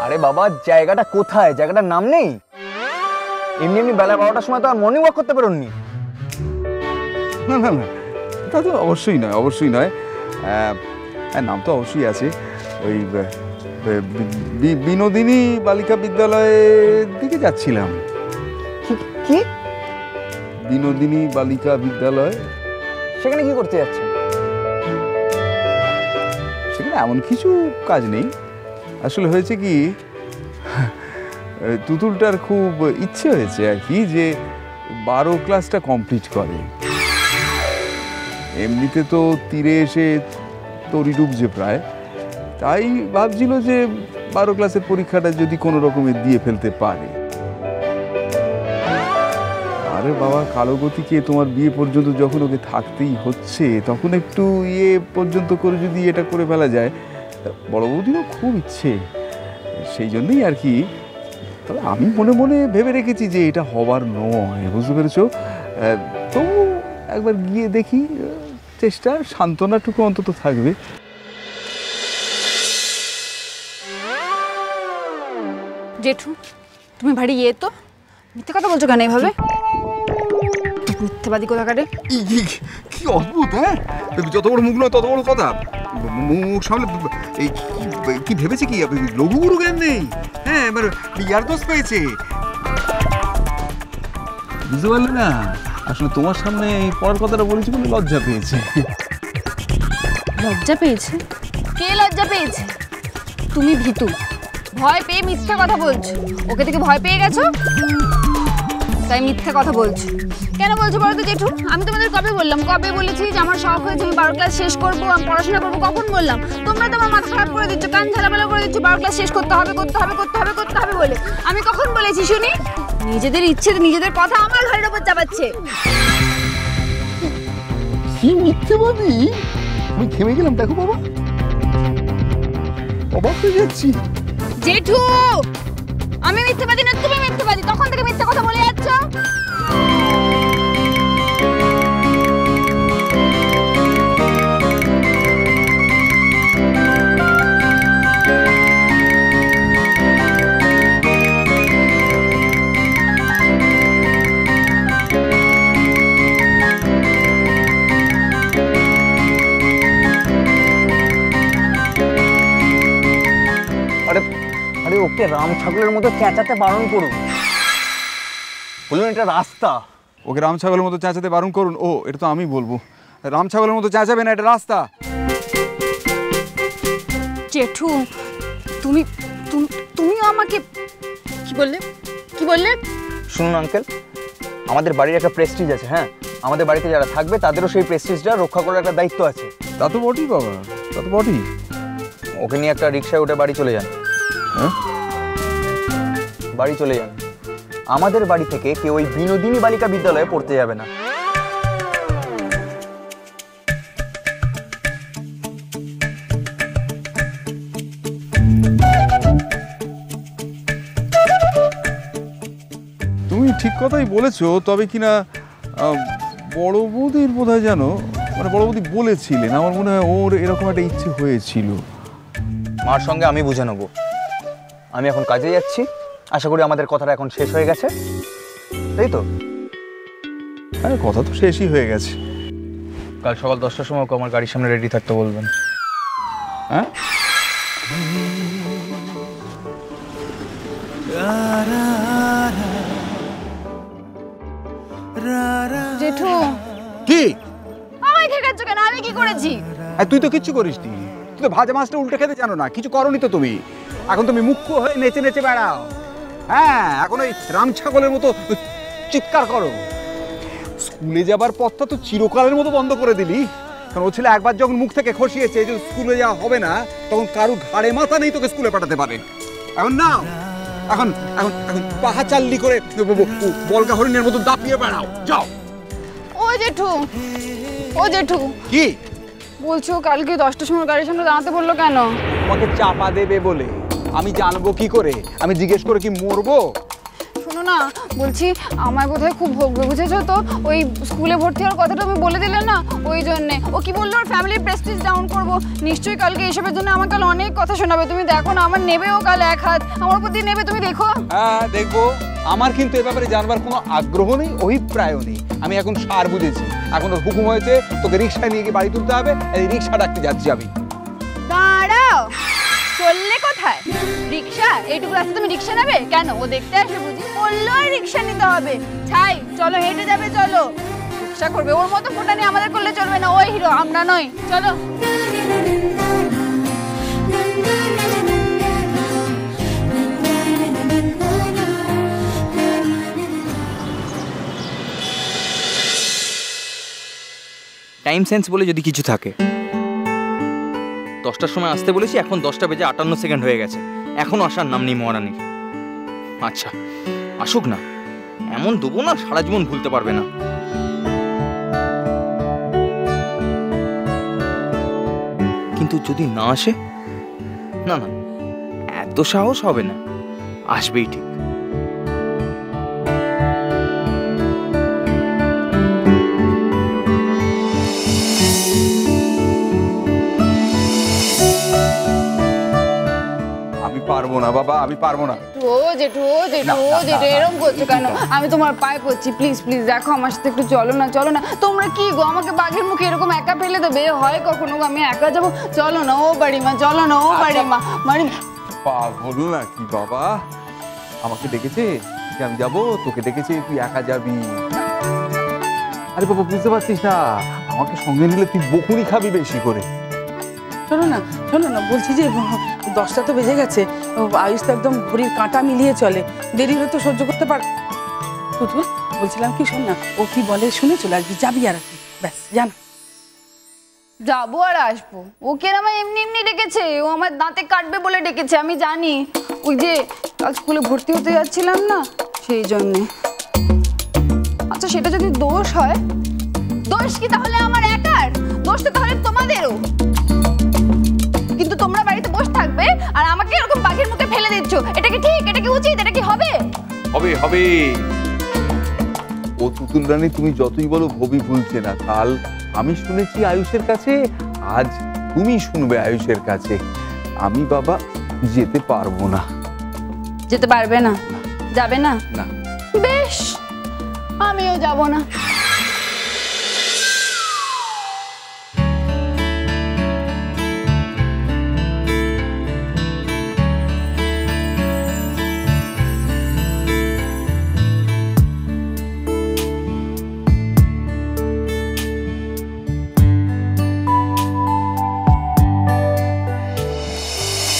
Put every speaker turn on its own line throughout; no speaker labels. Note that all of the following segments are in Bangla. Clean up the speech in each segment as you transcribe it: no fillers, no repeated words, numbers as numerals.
আরে বাবা, জায়গাটা কোথায়? জায়গাটার নাম নেই? এমনি এমনি বেলা 12টার সময় তো আর মর্নিং ওয়াক করতে পারোনি?
না না না, তা তো অবশ্যই নয়, অবশ্যই নয়। নাম তো অবশ্যই আছে, ওই বিনোদিনী বালিকা বিদ্যালয়ের দিকে যাচ্ছিলাম।
কি?
বিনোদিনী বালিকা বিদ্যালয়?
সেখানে কি করতে যাচ্ছেন?
সেখানে এমন কিছু কাজ নেই। আসলে হয়েছে কি, তুতুলটার খুব ইচ্ছে হয়েছে আর কি যে 12 ক্লাসটা কমপ্লিট করে। এমনিতে তো তীরে এসে তরি ডুবছে প্রায়, তাই ভাবছিল যে 12 ক্লাসের পরীক্ষাটা যদি কোনো রকমে দিয়ে ফেলতে পারে। আরে বাবা, কালো গতিকে তোমার বিয়ে পর্যন্ত যখন ওকে থাকতেই হচ্ছে, তখন একটু পর্যন্ত করে যদি এটা করে ফেলা যায়। বড় বৌদিরও খুব ইচ্ছে, সেই জন্যই আর কি। তবে আমি মনে মনে ভেবে রেখেছি যে এটা হবার নয়, বুঝতে পেরেছো? তবু একবার গিয়ে দেখি, চেষ্টা, সান্ত্বনাটুকু অন্তত থাকবে।
জেঠু, তুমি ভারী তো মিথ্যে কথা বলছো কেন এইভাবে? মিথ্যেবাদী কোথাকারে।
কি অদ্ভুত! হ্যাঁ, যত বড় মুখ নয় তত বড় কথা। মুখ সামলে এই কি ভেবেছে কি লঘু গুরু জ্ঞান নেই? হ্যাঁ, এবার বিয়ার দোষ পেয়েছে, বুঝতে পারলে না? আসলে তোমার সামনে এই পড়ার কথাটা বলেছি বলে লজ্জা পেয়েছে।
লজ্জা পেয়েছে? কে লজ্জা পেয়েছে? তুমি ভীতু, ভয় পেয়ে মিথ্যে কথা বলছো। ওকে থেকে ভয় পেয়ে গেছো, তাই মিথ্যে কথা বলছো। কেন বলছো বলো তো জেঠু? আমি তোমাদের কবে বললাম, কবে বলেছি যে আমার শখ হয়েছে আমি 12 ক্লাস শেষ করবো, আমি পড়াশোনা করবো? কখন বললাম? তোমরা তো আমার মাথা খারাপ করে দিচ্ছ, কান ঝালাপালা করে দিচ্ছ 12 ক্লাস শেষ করতে হবে করতে হবে করতে হবে করতে হবে বলে। আমি কখন বলেছি শুনি? নিজেদের ইচ্ছে, নিজেদের কথা আমার ঘরের ওপর চাপাচ্ছে।
কি মিথ্যেবাদী! আমি থেমে গেলাম, দেখো বাবা, অবাক হয়ে যাচ্ছি।
জেঠু, আমি মিথ্যেবাদী না, তুমি মিথ্যেবাদী। তখন থেকে মিথ্যে কথা বলে যাচ্ছ।
আরে ওকে রাম ছাগলের মতো চেঁচাতে বারণ করুন, বলুন এটা রাস্তা।
ওকে রাম ছাগলের মতো চেঁচাতে বারণ করুন? ও, এটা তো আমি বলবো। রাম ছাগলের মতো চেঁচাবে না, এটা রাস্তা।
জেঠু, তুমি তুমিও আমাকে কি বললে? কি বললে?
শুনুন আঙ্কেল, আমাদের বাড়ির একটা প্রেস্টিজ আছে। হ্যাঁ, আমাদের বাড়িতে যারা থাকবে তাদেরও সেই প্রেস্টিজটা রক্ষা করার একটা দায়িত্ব আছে।
তা তো বটেই বাবা, তা তো বটেই।
ওকে নিয়ে একটা রিক্সায় উঠে বাড়ি চলে যান।
হ্যাঁ,
বাড়ি চলে যান। আমাদের বাড়ি থেকে কেউ ওই বিনোদিনী বালিকা বিদ্যালয়ে পড়তে যাবে না।
তুমি ঠিক কথাই বলেছো। তবে কিনা বড় বৌদির বোধহয় জানো, মানে বড় বৌদি বলেছিলেন, আমার মনে হয় ওর এরকম একটা ইচ্ছে হয়েছিল।
মার সঙ্গে আমি বুঝে নেবো। আমি এখন কাজে যাচ্ছি, আশা করি আমাদের কথাটা এখন শেষ হয়ে গেছে, তাই তো?
হ্যাঁ, কথা তো শেষই হয়ে গেছে।
কাল সকাল 10টার সময় ওকে আমার গাড়ির সামনে রেডি থাকতে বলবেন।
হ্যাঁ,
জেঠু,
কি
আমায় ঠেকাচ্ছ কেন? আমি কি করেছি?
তুই তো কিচ্ছু করিসনি। তুই তো ভাজা মাছটা উল্টে খেতে জানো না, কিছু করনি তো তুমি। এখন তুমি মুখ্য হয়ে নেচে নেচে বেড়াও। হ্যাঁ, এখন ওই রাম ছাগলের মতো চিৎকার করো। স্কুলে যাবার পথটা তো চিরকালের মতো বন্ধ করে দিলি। কারণ ও ছেলে একবার যখন মুখ থেকে খসিয়েছে যে স্কুলে যাওয়া হবে না, তখন কারো ঘাড়ে মাথা নেই তোকে স্কুলে পাঠাতে পারে। এখন না, এখন এখন এখন পাহা চাল্লি করে বলগা হরিণের মতো দাপিয়ে বেড়াও, যাও।
ও জেঠু, ও জেঠু,
কি
বলছো কালকে 10টার সময় গাড়ির সামনে দাঁড়াতে বললো কেন?
তোমাকে চাপা দেবে বলে। আমি জানবো কি করে? আমি জিজ্ঞেস করে কি মরবো?
শোনো না, বলছি আমায় বোধহয় খুব ভোগবে, বুঝেছো তো? ওই স্কুলে ভর্তি হওয়ার কথাটা তুমি বলে দিলে না, ওই জন্যে। ও কি বললো, ওর ফ্যামিলির প্রেস্টিজ ডাউন করবো। নিশ্চয়ই কালকে এসবের জন্য আমার কাল অনেক কথা শোনাবে। তুমি দেখো না, আমার নেবেও কাল এক হাত, আমার প্রতি নেবে, তুমি দেখো।
হ্যাঁ দেখবো। আমার কিন্তু এ ব্যাপারে জানবার কোনো আগ্রহ নেই, অভিপ্রায়ও নেই। আমি এখন সার বুঝেছি। এখন ওর হুকুম হয়েছে তোকে রিক্সায় নিয়ে গিয়ে বাড়ি তুলতে হবে। এই রিক্সা ডাকতে যাচ্ছি আমি।
দাঁড়াও, চললে কোথায়? রিক্সা? এইটুকু রাস্তা তুমি রিক্সা নেবে কেন? ও দেখতে আসবে বুঝি, বললো রিক্সা নিতে হবে। ছাই, চলো হেঁটে যাবে, চলো। রিক্সা করবে, ওর মতো ফোটা নিয়ে আমাদের করলে চলবে না। ওই হিরো, আমরা নই, চলো।
টাইম সেন্স বলে যদি কিছু থাকে, 10টার সময় আসতে বলেছি, এখন 10টা বেজে 58 সেকেন্ড হয়ে গেছে, এখনো আসার নাম নেই মহারানীর। আচ্ছা আসুক না, এমন দেবো না সারা জীবন ভুলতে পারবে না। কিন্তু যদি না আসে, না না, এত সাহস হবে না, আসবেই ঠিক।
আমি পারবো না বাবা, আমি পারবো না।
জেঠু এরকম করছো কেন? আমি তোমার পায়ে পড়ছি, প্লিজ প্লিজ দেখো আমার সাথে একটু, চলো না চলো না। তোমরা কি গো, আমাকে বাঘের মুখে এরকম একা ফেলে দেবে? হয় কখনো আমি একা যাবো? চলো না ও বাড়ি মা, চলো না ও বাড়ি মা। মানে
পাগল নাকি বাবা? আমাকে ডেকেছে যে আমি যাবো, তোকে ডেকেছে তুই একা যাবি। আরে বাবা বুঝতে পারছিস না, আমাকে সঙ্গে নিলে তুই বকুনি খাবি বেশি করে।
শোনো না, বলছি যে 10টা তো বেজে গেছে। আয়ুষ তো একদম ঘড়ির কাঁটা মিলিয়ে চলে, দেরি হলে তো সহ্য করতে পার। পুতুল, বলছিলাম কি, শোন না, ও কি বলে শুনে চলে আসবি, যাবি আর কি, ব্যাস জান।
যাবো আর আসবো, ও কে আমার এমনি এমনি ডেকেছে? ও আমার দাঁতে কাটবে বলে ডেকেছে, আমি জানি। ওই যে কাল স্কুলে ভর্তি হতে যাচ্ছিলাম না, সেই জন্যে। আচ্ছা সেটা যদি দোষ হয়, দোষ কি তাহলে আমার একার? দোষ তো তাহলে তোমাদেরও। কিন্তু তোমরা বাড়িতে বসে থাকবে আর আমাকে এরকম বাঘের মুখে ফেলে দিচ্ছ, এটা কি ঠিক? এটা কি উচিত? এটা কি হবে?
হবে হবে। ও তুতুল রানী, তুমি যতই বলো ভবি ভুলছে না। কাল আমি শুনেছি আয়ুষের কাছে, আজ তুমি শুনবে আয়ুষের কাছে। আমি বাবা যেতে পারবো না।
যেতে পারবে না? যাবে না?
না।
বেশ, আমিও যাব না।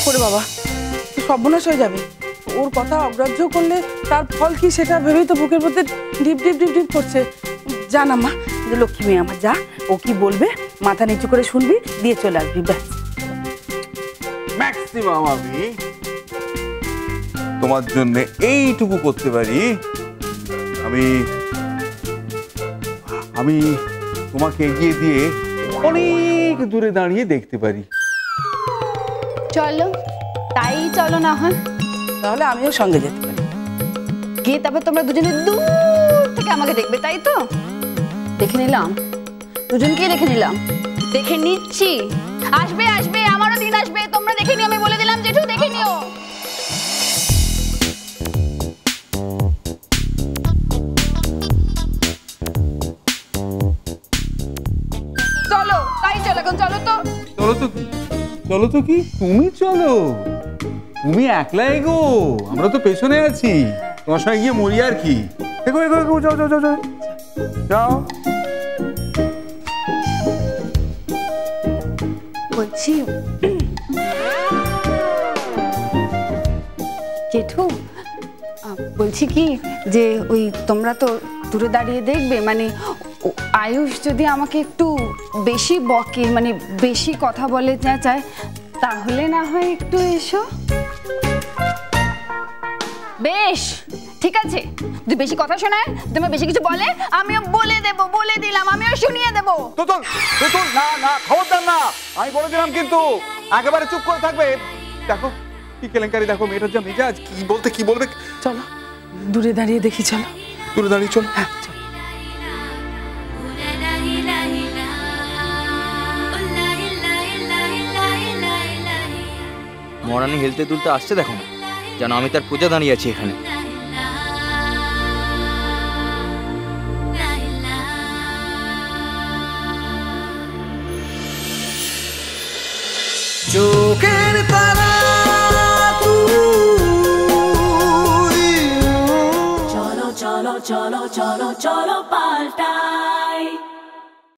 ওরে বাবা, তো সর্বনাশ হয়ে যাবে। ওর কথা অগ্রাহ্য করলে তার ফল কি সেটা ভেবেই তো বুকের মধ্যে ডিপ ডিপ ডিপ ডিপ করছে। জানা মা, লক্ষ্মী মেয়ে আমার, যা ও কি বলবে মাথা নিচু করে শুনবি, দিয়ে চলে আসবি, ব্যাস।
ম্যাক্সিমাম আমি তোমার জন্য এইটুকু করতে পারি। আমি আমি তোমাকে এগিয়ে দিয়ে অনেক দূরে দাঁড়িয়ে দেখতে পারি।
চলো, তাই চলো না হয়।
তাহলে আমিও সঙ্গে যেতে পারি।
গিয়ে তারপর তোমরা দুজনে দূর থেকে আমাকে দেখবে, তাই তো? দেখে নিলাম, দুজনকেই দেখে নিলাম, দেখে নিচ্ছি। আসবে আসবে, আমারও দিন আসবে, তোমরা দেখে নিও। আমি বলে দিলাম জেঠু, দেখে নিও। চলো, তাই চলো এখন, চলো তো।
চলো তো কি, চলো তো কি, তুমি চলো, তুমি একলা এগো, আমরা তো পেছনে আছি। তোমার সঙ্গে গিয়ে মরি আর কি। এগো এগো এগো, যাও যাও যাও যাও যাও।
বলছি জেঠু, বলছি কি যে ওই তোমরা তো দূরে দাঁড়িয়ে দেখবে, মানে আয়ুষ যদি আমাকে একটু বেশি বকে, মানে বেশি কথা বলে চায়, তাহলে না হয় একটু এসো। বেশ ঠিক আছে, যদি বেশি কথা শোনায়, তুমি বেশি কিছু বলে, আমিও বলে দেবো, বলে দিলাম, আমিও শুনিয়ে দেবো।
তুতুল তুতুল, না না, খবরদার না, আমি বলে দিলাম কিন্তু। একেবারে চুপ করে থাকবে। দেখো কি কেলেঙ্কারি, দেখো মেয়েটার যা মেজাজ, কি বলতে কি বলবে।
চলো দূরে দাঁড়িয়ে দেখি চলো।
দূরে দাঁড়িয়ে চল।
হ্যাঁ চল।
মহারানী হেলতে দুলতে আসছে দেখো না, যেন আমি তার প্রজা দাঁড়িয়ে আছি এখানে।
চোখের তারা তুই।
চলো চলো চলো চলো চলো পাল্টাই